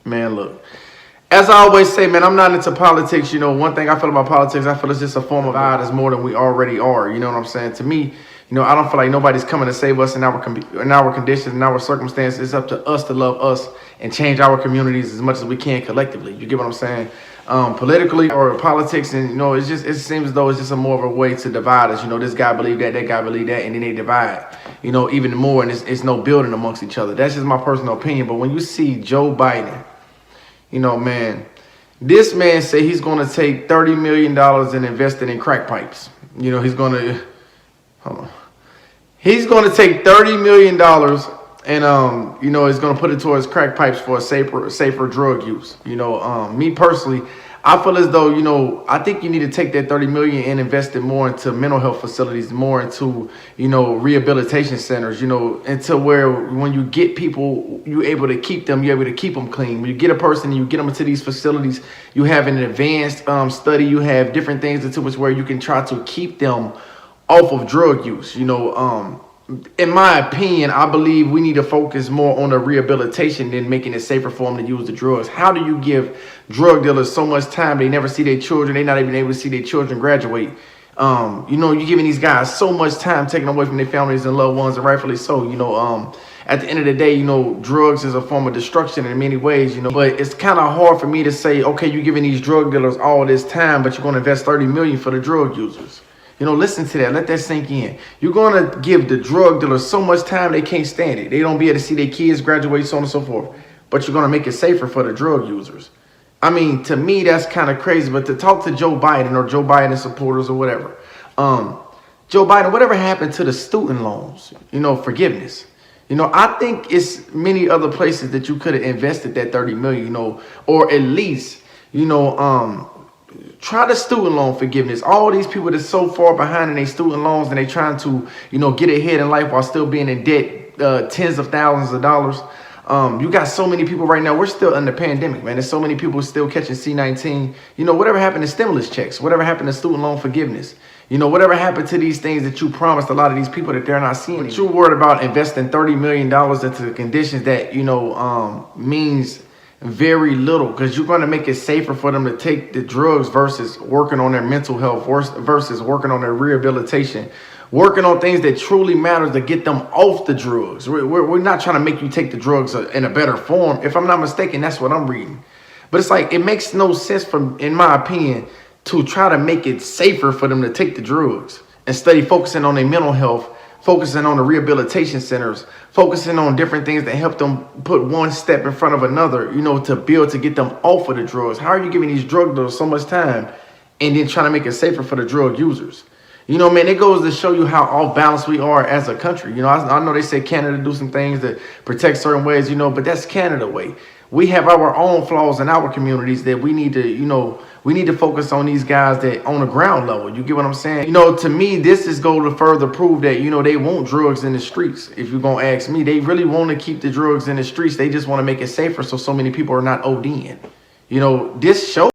Man, look. As I always say, man, I'm not into politics. You know, one thing I feel about politics, I feel it's just a form of God is more than we already are. You know what I'm saying? To me, I don't feel like nobody's coming to save us in our conditions, in our circumstances. It's up to us to love us and change our communities as much as we can collectively. You get what I'm saying? Politically or politics, and it seems as though it's just a more of a way to divide us. This guy believe that guy believe that, and then they divide. Even more, and it's no building amongst each other. That's just my personal opinion. But when you see Joe Biden, man, this man say he's going to take $30 million and invest it in crack pipes. He's going to take $30 million and he's going to put it towards crack pipes for a safer drug use. Me personally, I feel as though, I think you need to take that $30 million and invest it more into mental health facilities, more into, rehabilitation centers, into where when you get people, you're able to keep them, you're able to keep them clean. When you get a person and you get them into these facilities, you have an advanced study, you have different things into which where you can try to keep them off of drug use. In my opinion, I believe we need to focus more on the rehabilitation than making it safer for them to use the drugs. How do you give drug dealers so much time? They never see their children. They're not even able to see their children graduate. You're giving these guys so much time, taking away from their families and loved ones, and rightfully so. At the end of the day, drugs is a form of destruction in many ways, but it's kind of hard for me to say, okay, you're giving these drug dealers all this time, but you're going to invest $30 million for the drug users. Listen to that. Let that sink in. You're going to give the drug dealers so much time they can't stand it. They don't be able to see their kids graduate, so on and so forth. But you're going to make it safer for the drug users. I mean, to me, that's kind of crazy. But to talk to Joe Biden or Joe Biden supporters or whatever, Joe Biden, whatever happened to the student loans, forgiveness? I think it's many other places that you could have invested that $30 million, or at least, try the student loan forgiveness. All these people that's so far behind in their student loans and they trying to, get ahead in life while still being in debt, tens of thousands of dollars. You got so many people right now. We're still in the pandemic, man. There's so many people still catching C-19. Whatever happened to stimulus checks? Whatever happened to student loan forgiveness? Whatever happened to these things that you promised a lot of these people that they're not seeing? But you're worried about investing $30 million into conditions that, means very little, because you're going to make it safer for them to take the drugs versus working on their mental health, versus working on their rehabilitation, working on things that truly matters to get them off the drugs. We're not trying to make you take the drugs in a better form. If I'm not mistaken, that's what I'm reading. But it's like, it makes no sense, in my opinion, to try to make it safer for them to take the drugs instead of focusing on their mental health, focusing on the rehabilitation centers, focusing on different things that help them put one step in front of another, to get them off of the drugs. How are you giving these drug dealers so much time and then trying to make it safer for the drug users? Man, it goes to show you how off balance we are as a country. I know they say Canada do some things to protect certain ways, but that's Canada way. We have our own flaws in our communities that we need to focus on these guys that on the ground level. You get what I'm saying? To me, this is going to further prove that, they want drugs in the streets. If you're going to ask me, they really want to keep the drugs in the streets. They just want to make it safer so many people are not ODing. This show